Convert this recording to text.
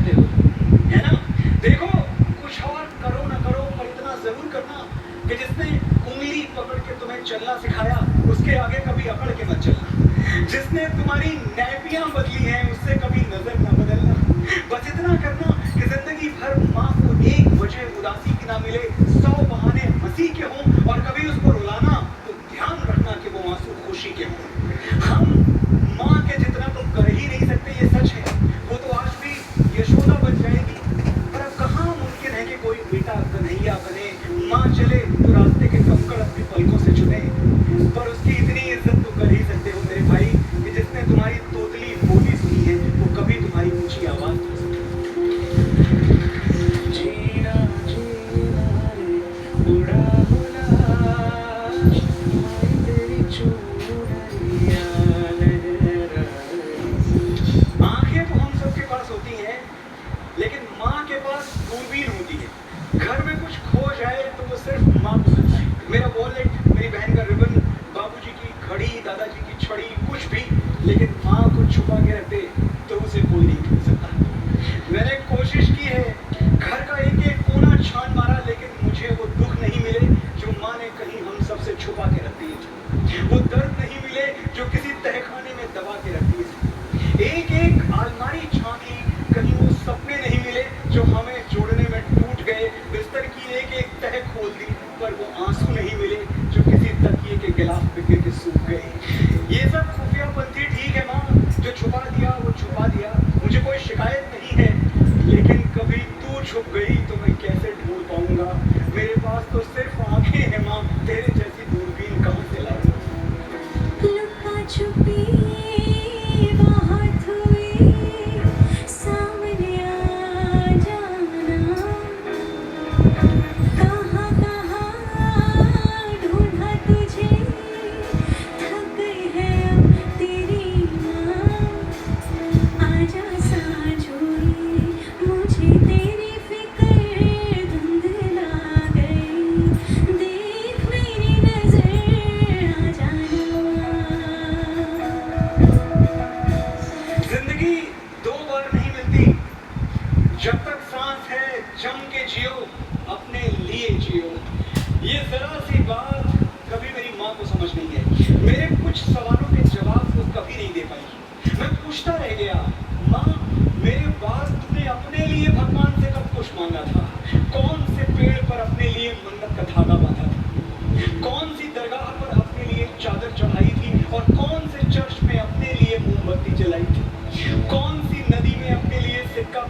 रहते हो, है ना? देखो, कुछ और करो ना करो, पर इतना जरूर करना कि जिसने उंगली पकड़ के तुम्हें चलना सिखाया, उसके आगे कभी अकड़ के मत चलना। जिसने तुम्हारी नैपियां बदली हैं, उससे कभी नजर ना बदलना। बस इतना करना कि जिंदगी भर माँ को एक वजह उदासी की ना मिले, 100 बहाने हंसी के हों, और कभी उसको रुलाना तो ध्यान रखना कि वो आंसू खुशी के हों। हम माँ के जितना तो कर ही नहीं सकते, ये सच है। वो तो आज भी यशोदा बन जाएगी, पर अब कहाँ मुमकिन है कि कोई बेटा कन्हैया बने। माँ चले तो रास्ते के कंकड़ अपनी पलकों से चुने, पर उसकी इतनी इज्जत तो कर ही सकते हो मेरे भाई कि जिसने तुम्हारी तोतली बोली सुनी है, वो कभी तुम्हारी ऊंची आवाज नहीं सुनी। जीना जीना रे उड़ा हुला, तेरी चूड़ियां लहराए। आंखें तो हम सबके पास होती हैं, लेकिन माँ के पास दूरबीन होती है। घर में कुछ खो जाए तो वो सिर्फ माँ को मिलता है। मेरा वॉलेट, मेरी बहन का रिबन, बाबूजी की घड़ी, दादाजी की छड़ी, कुछ भी, लेकिन माँ को छुपा के रखते तो उसे कोई नहीं भूल सकता। मैंने कोशिश की है, घर का एक एक कोना छान मारा, लेकिन मुझे वो दुख नहीं मिले जो माँ ने कहीं हम सबसे छुपा के रख दिए। वो दर्द नहीं मिले जो किसी तहखाने में दबा के रख दिए। एक एक अलमारी झांक ली, कहीं वो सपने नहीं मिले जो हमें जोड़ने में टूट गए। बिस्तर की एक एक तह खोल दी, पर वो आंसू नहीं मिले जो किसी तकिए के गिलाफ पे गिर के सूख गए। ये सब खुफियापंथी ठीक है माँ, जो छुपा दिया वो छुपा दिया, मुझे कोई शिकायत नहीं है। लेकिन कभी तू छुप गई तो मैं कैसे ढूंढ पाऊंगा? मेरे पास तो सिर्फ आंखें हैं माँ, तेरे जैसी दूरबीन कहाँ से लाऊं? लुका छुपी बहुत हुई, सामने आ जाना। कहाँ कहाँ ढूंढा तुझे, थक गई है अब तेरी माँ। आजा साँझ हुई, मुझे तेरी फिक्र धुंधला गई। देख मेरी नजर आ जाना। जिंदगी 2 बार नहीं मिलती, जब तक सांस है जम के जियो, अपने लिए जियो। ये जरा सी बात कभी मेरी माँ को समझ नहीं है। मेरे कुछ सवालों के जवाब वो कभी नहीं दे पाई। मैं पूछता रह गया, माँ मेरे बाद तुमने अपने लिए भगवान से कब कुछ मांगा था? कौन से पेड़ पर अपने लिए मन्नत का धागा बांधा था? कौन सी दरगाह पर अपने लिए चादर चढ़ाई थी, और कौन से चर्च में अपने लिए मोमबत्ती जलाई थी? कौन सी नदी में अपने लिए सिक्का